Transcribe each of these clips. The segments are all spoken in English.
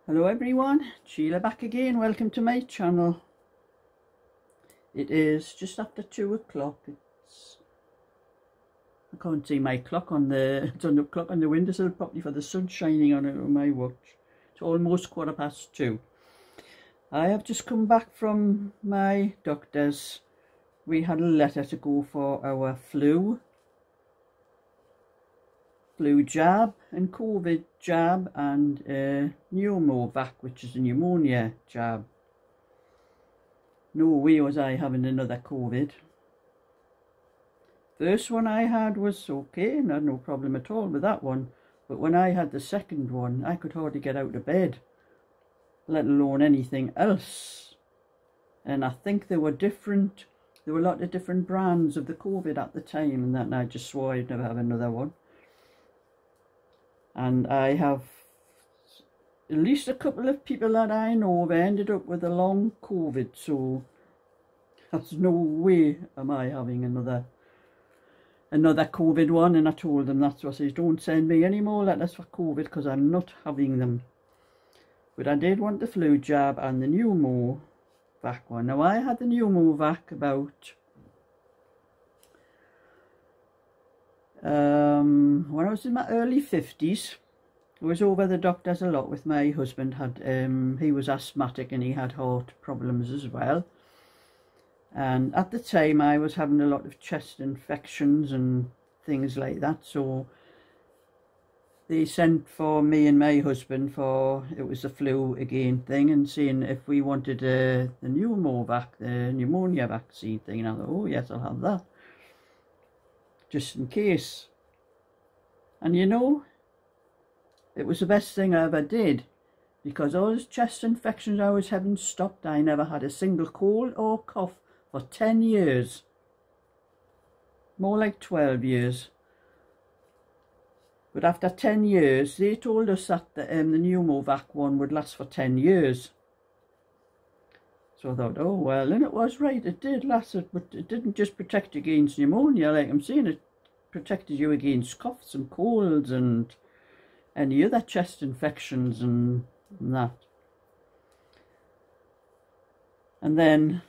Hello everyone, Sheila back again. Welcome to my channel. It is just after 2 o'clock. I can't see my clock on it's on the clock on the windowsill properly for the sun shining on it on my watch. It's almost 2:15. I have just come back from my doctor's. We had a letter to go for our flu jab and COVID jab and pneumovac, which is a pneumonia jab. No way was I having another COVID. First one I had was okay, and I had no problem at all with that one. But when I had the second one, I could hardly get out of bed, let alone anything else. And I think there were a lot of different brands of the COVID at the time, and that, and I just swore I'd never have another one. And I have at least a couple of people that I know have ended up with a long COVID, so there's no way am I having another COVID one. And I told them that's what I said, don't send me any more letters for COVID because I'm not having them. But I did want the flu jab and the pneumovac one. Now I had the pneumovac about when I was in my early 50s. I was over the doctors a lot with my husband. He was asthmatic and he had heart problems as well. And at the time I was having a lot of chest infections and things like that. So they sent for me and my husband it was the flu again thing, and saying if we wanted the pneumovac, the pneumonia vaccine thing. And I thought, oh yes, I'll have that, just in case. And you know, it was the best thing I ever did, because all those chest infections I was having stopped. I never had a single cold or cough for 10 years. More like 12 years. But after 10 years, they told us that the pneumovac one would last for 10 years. So I thought, oh well, and it was right, it did last, but it didn't just protect you against pneumonia, like I'm saying, it protected you against coughs and colds and any other chest infections and that. And then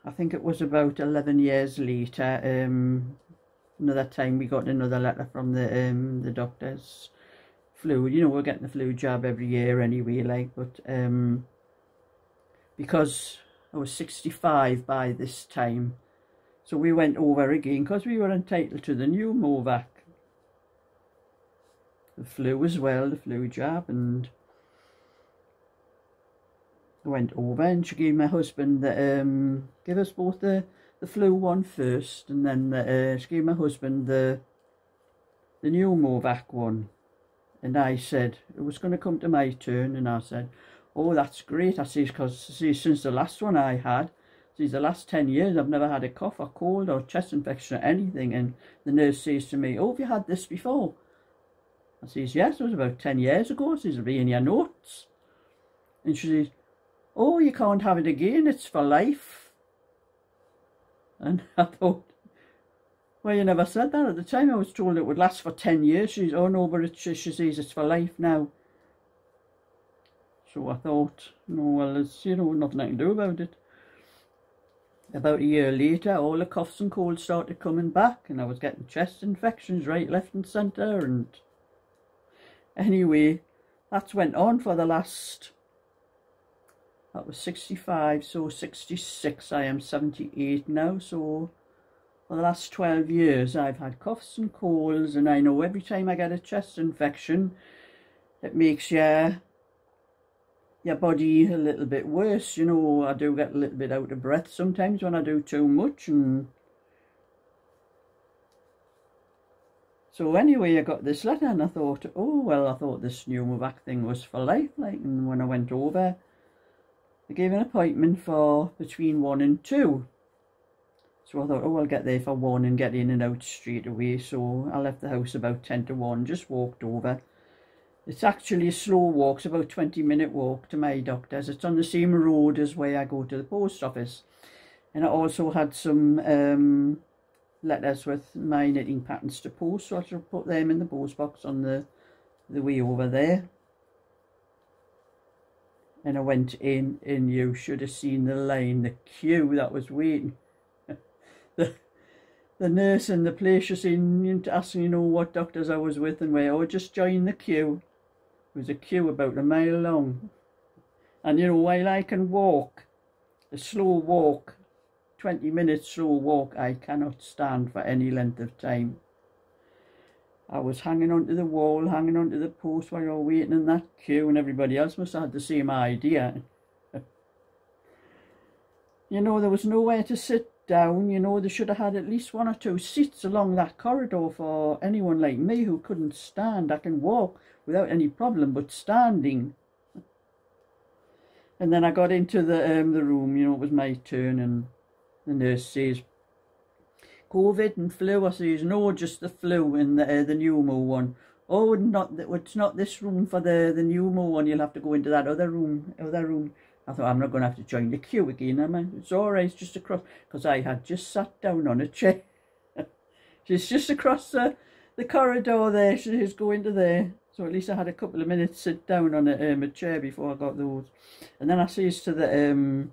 I think it was about 11 years later, another time we got another letter from the doctor's flu. You know, we're getting the flu jab every year anyway, like, but because I was 65 by this time, so we went over again because we were entitled to the pneumovac, the flu as well, the flu jab. And I went over and she gave my husband give us both the flu one first, and then she gave my husband the pneumovac one. And I said it was going to come to my turn, and I said, oh, that's great. I see, because since the last one I had, the last 10 years I've never had a cough or cold or chest infection or anything. And the nurse says to me, oh, have you had this before? I says, yes, it was about 10 years ago. She says, it'll be in your notes. And she says, oh, you can't have it again, it's for life. And I thought, well, you never said that at the time. I was told it would last for 10 years. She says, oh no, but she says it's for life now. So I thought, no, well, it's, you know, nothing I can do about it. About a year later, all the coughs and colds started coming back, and I was getting chest infections right, left and centre. And anyway, that's went on for the last, that was 65, so 66, I am 78 now. So for the last 12 years I've had coughs and colds, and I know every time I get a chest infection it makes your body a little bit worse. You know, I do get a little bit out of breath sometimes when I do too much. And so anyway, I got this letter and I thought, oh well, I thought this pneumovac thing was for life, like. And when I went over, they gave an appointment for between 1 and 2. So I thought, oh, I'll get there for 1 and get in and out straight away. So I left the house about 10 to 1, just walked over. It's actually a slow walk, it's about a 20-minute walk to my doctor's. It's on the same road as where I go to the post office. And I also had some letters with my knitting patterns to post, so I should put them in the post box on the way over there. And I went in, and you should have seen the line, the queue that was waiting. The nurse in the place, she seemed asking, you know, what doctors I was with and where. Oh, just join the queue. It was a queue about a mile long. And you know, while I can walk, a slow walk, 20 minutes slow walk, I cannot stand for any length of time. I was hanging onto the wall, hanging onto the post while you're waiting in that queue, and everybody else must have had the same idea. You know, there was nowhere to sit down. You know, they should have had at least 1 or 2 seats along that corridor for anyone like me who couldn't stand. I can walk without any problem, but standing. And then I got into the room, you know, it was my turn, and the nurse says, COVID and flu. I says, no, just the flu and the pneumo one. Oh, it's not this room for the pneumo one. You'll have to go into that other room. I thought, I'm not going to have to join the queue again. I mean, it's all right, it's just across, because I had just sat down on a chair. She's just across the corridor there. She's going to there. So at least I had a couple of minutes to sit down on a chair before I got those. And then I says to the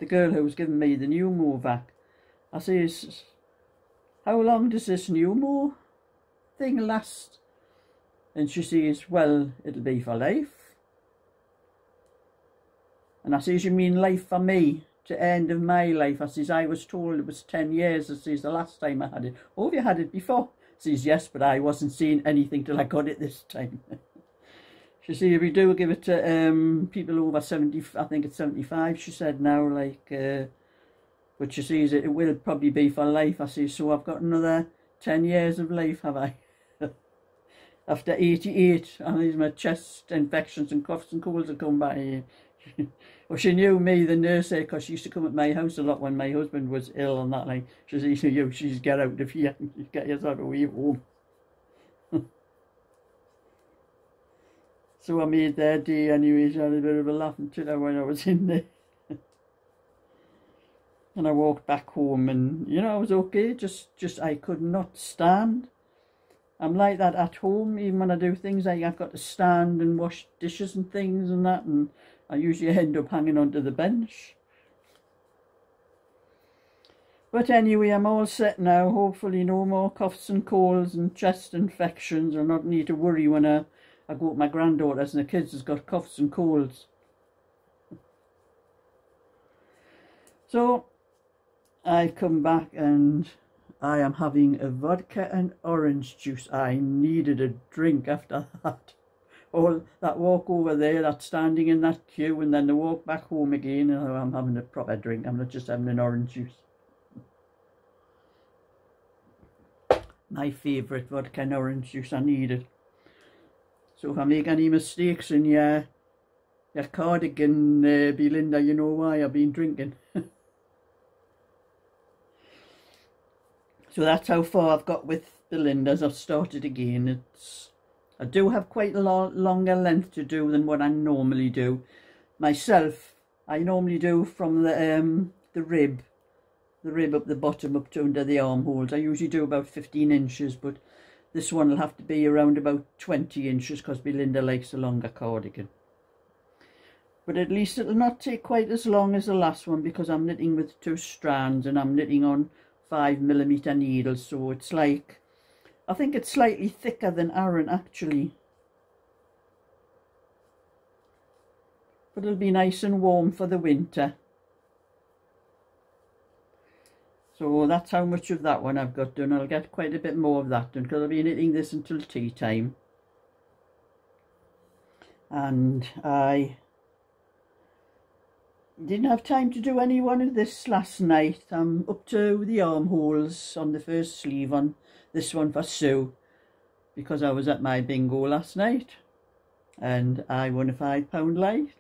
girl who was giving me the pneumo vac, I says, how long does this pneumo thing last? And she says, well, it'll be for life. And I says, you mean life for me, to end of my life? I says, I was told it was 10 years. I says, the last time I had it. Oh, have you had it before? I says, yes, but I wasn't seeing anything till I got it this time. She said, we do give it to people over 70, I think it's 75, she said now, like, but she says it will probably be for life. I says, so I've got another 10 years of life, have I? After 88, and these my chest infections and coughs and colds have come back here. Well, she knew me, the nurse there, because she used to come at my house a lot when my husband was ill and that, like, she says, you, she's get out of here, get yourself away home. So I made their day anyway. She had a bit of a laugh until when I was in there. And I walked back home, and, you know, I was okay, just I could not stand. I'm like that at home, even when I do things like I've got to stand and wash dishes and things and that, and I usually end up hanging onto the bench. But anyway, I'm all set now. Hopefully no more coughs and colds and chest infections. I'll not need to worry when I go to my granddaughters and the kids has got coughs and colds. So I come back and I am having a vodka and orange juice. I needed a drink after that. All that walk over there, that standing in that queue, and then the walk back home again, and I'm having a proper drink. I'm not just having an orange juice. My favourite vodka and orange juice, I need it. So if I make any mistakes in your cardigan, Belinda, you know why I've been drinking. So that's how far I've got with Belinda's. I've started again. I do have quite a longer length to do than what I normally do. Myself, I normally do from the rib up the bottom up to under the armholes. I usually do about 15 inches, but this one will have to be around about 20 inches because Belinda likes a longer cardigan. But at least it'll not take quite as long as the last one because I'm knitting with 2 strands and I'm knitting on 5mm needles, so it's like, I think it's slightly thicker than Aran actually. But it'll be nice and warm for the winter. So that's how much of that one I've got done. I'll get quite a bit more of that done because I'll be knitting this until tea time. And I didn't have time to do any one of this last night. I'm up to the armholes on the first sleeve on this one for Sue because I was at my bingo last night and I won a £5 line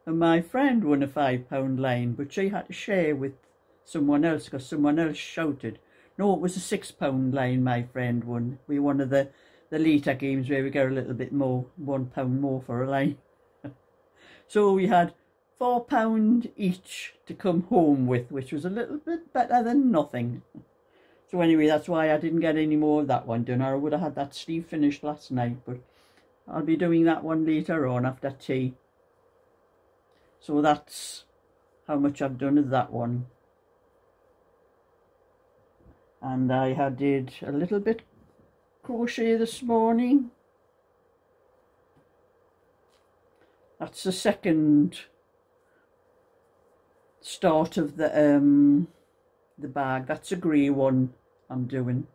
and my friend won a £5 line, but she had to share with someone else because someone else shouted. No, it was a £6 line my friend won. We won one of the later games where we get a little bit more, £1 more for a line. So we had £4 each to come home with, which was a little bit better than nothing. So anyway, that's why I didn't get any more of that one done. I would have had that sleeve finished last night, but I'll be doing that one later on after tea. So that's how much I've done of that one. And I did a little bit crochet this morning. That's the second start of the bag. That's a grey one I'm doing.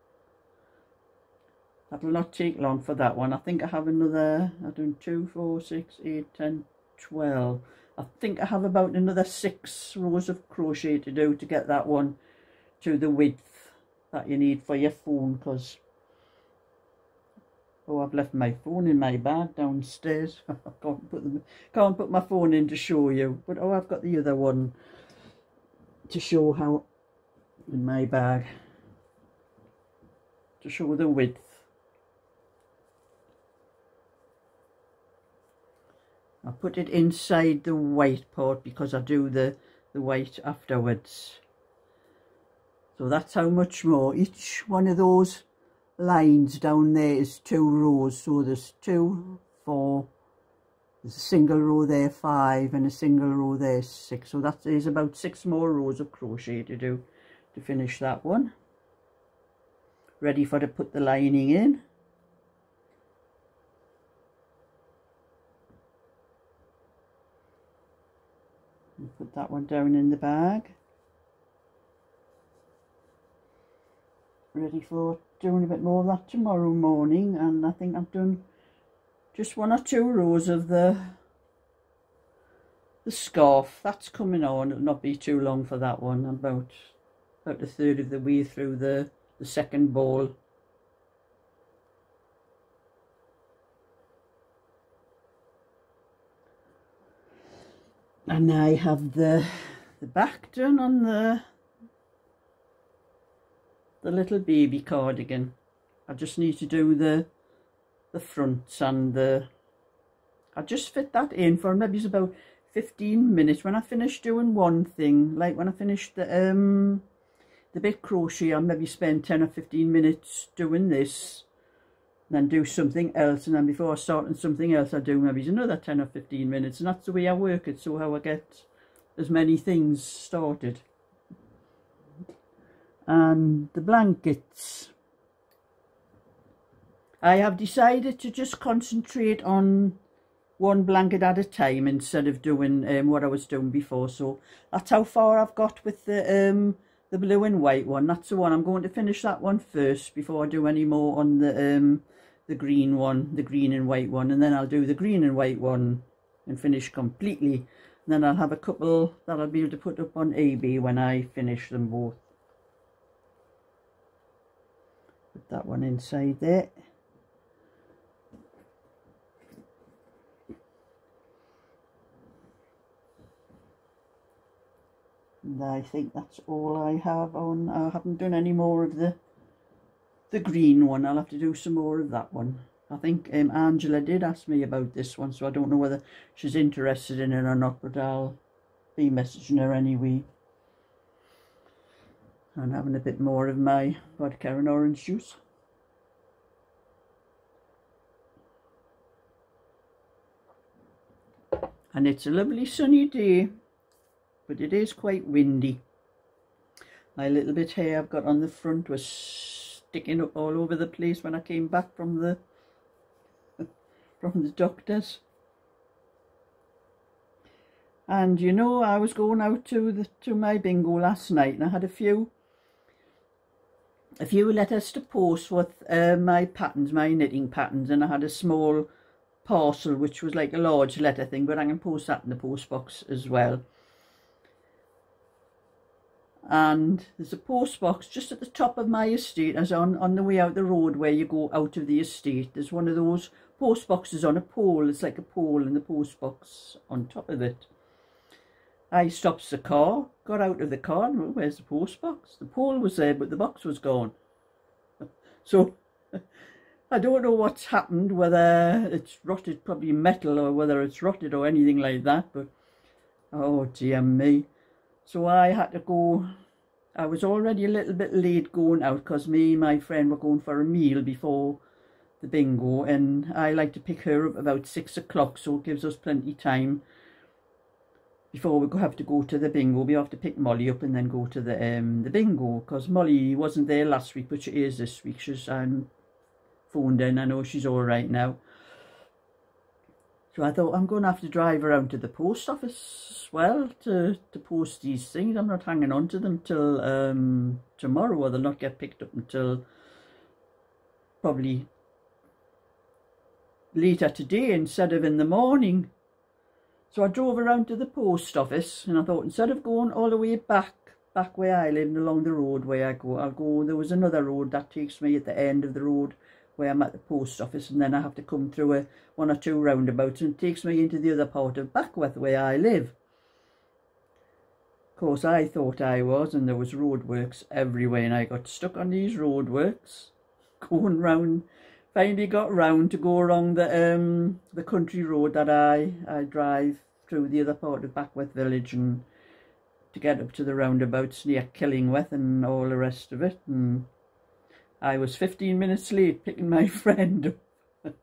That'll not take long for that one. I think I have another, I've done 2, 4, 6, 8, 10, 12. I think I have about another 6 rows of crochet to do to get that one to the width that you need for your phone, because oh, I've left my phone in my bag downstairs. I can't put my phone in to show you, but oh, I've got the other one to show how in my bag to show the width. I put it inside the white part because I do the white afterwards. So that's how much more. Each one of those lines down there is 2 rows. So there's 2, 4, there's a single row there, 5, and a single row there, 6. So that is about 6 more rows of crochet to do to finish that one. Ready for to put the lining in. And put that one down in the bag. Ready for doing a bit more of that tomorrow morning, and I think I've done just 1 or 2 rows of the scarf. That's coming on. It'll not be too long for that one. I'm about a third of the way through the second ball. And I have the back done on the little baby cardigan. I just need to do the fronts and I just fit that in for maybe it's about 15 minutes. When I finish doing one thing, like when I finish the bit crochet, I'll maybe spend 10 or 15 minutes doing this, then do something else, and then before I start on something else I do maybe another 10 or 15 minutes, and that's the way I work it, so how I get as many things started. And the blankets, I have decided to just concentrate on one blanket at a time instead of doing what I was doing before. So that's how far I've got with the blue and white one. That's the one. I'm going to finish that one first before I do any more on the green one, the green and white one, and then I'll do the green and white one and finish completely. And then I'll have a couple that I'll be able to put up on eBay when I finish them both. Put that one inside there. And I think that's all I have on. I haven't done any more of the green one. I'll have to do some more of that one. I think Angela did ask me about this one, so I don't know whether she's interested in it or not, but I'll be messaging her anyway. And having a bit more of my vodka and orange juice. And it's a lovely sunny day, but it is quite windy. My little bit hair I've got on the front was sticking up all over the place when I came back from the doctor's. And you know, I was going out to my bingo last night, and I had a few letters to post with my patterns, my knitting patterns, and I had a small parcel which was like a large letter thing, but I can post that in the post box as well. And there's a post box just at the top of my estate, as on the way out the road where you go out of the estate. There's one of those post boxes on a pole. It's like a pole and the post box on top of it. I stopped the car, got out of the car, and where's the post box? The pole was there, but the box was gone. So I don't know what's happened, whether it's rotted, probably metal, or whether it's rotted or anything like that, but oh dear me. So I had to go. I was already a little bit late going out because me and my friend were going for a meal before the bingo, and I like to pick her up about 6 o'clock, so it gives us plenty of time before we have to go to the bingo. We have to pick Molly up and then go to the bingo, because Molly wasn't there last week, but she is this week. She's phoned in. I know she's all right now. So I thought I'm going to have to drive around to the post office as well to post these things. I'm not hanging on to them till tomorrow, or they'll not get picked up until probably later today instead of in the morning. So I drove around to the post office, and I thought instead of going all the way back where I live and along the road where I go, I'll go, there was another road that takes me at the end of the road where I'm at the post office, and then I have to come through one or two roundabouts, and it takes me into the other part of Backwith where I live. Of course, I thought I was, and there was roadworks everywhere, and I got stuck on these roadworks, going round. Finally got round to go along the country road that I drive through the other part of Backwith village, and to get up to the roundabouts near Killingworth and all the rest of it. And I was 15 minutes late picking my friend up.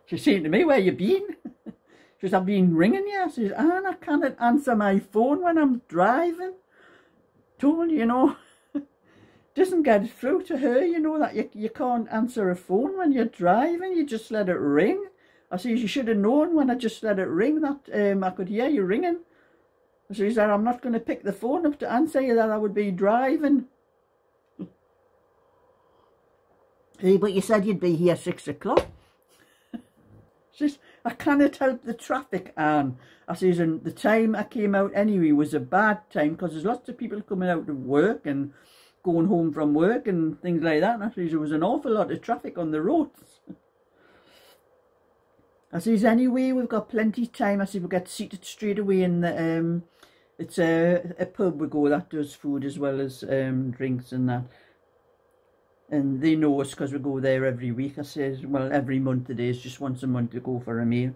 She's saying to me, "Where you been?" She says, "I've been ringing you." I says, "Anne, I can't answer my phone when I'm driving." Told you know. Doesn't get through to her, you know, that you can't answer a phone when you're driving. You just let it ring. I says, "You should have known when I just let it ring that I could hear you ringing." I says, "I'm not going to pick the phone up to answer you, that I would be driving." Hey, but you said you'd be here 6 o'clock. Says, "I cannot help the traffic, Anne." I says, "And the time I came out anyway was a bad time, because there's lots of people coming out of work and going home from work and things like that." And I says, "There was an awful lot of traffic on the roads." I says, "Anyway, we've got plenty of time." I says, "We'll get seated straight away in the it's a pub we go that does food as well as drinks and that, and they know us because we go there every week." I says, "Well, every month it is, just once a month to go for a meal."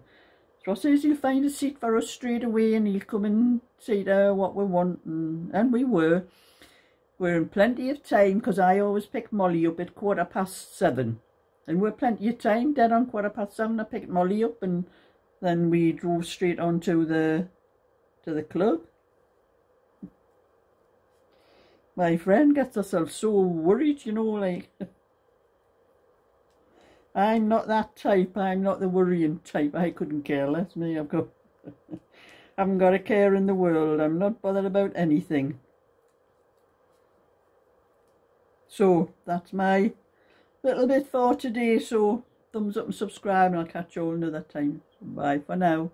So I says, "He'll find a seat for us straight away, and he'll come and say to her what we want." And we were. We're in plenty of time, because I always pick Molly up at 7:15. And we're plenty of time, dead on 7:15. I picked Molly up, and then we drove straight on to the club. My friend gets herself so worried, you know, like... I'm not that type. I'm not the worrying type. I couldn't care less. Me, I haven't got a care in the world. I'm not bothered about anything. So that's my little bit for today. So thumbs up and subscribe, and I'll catch you all another time. Bye for now.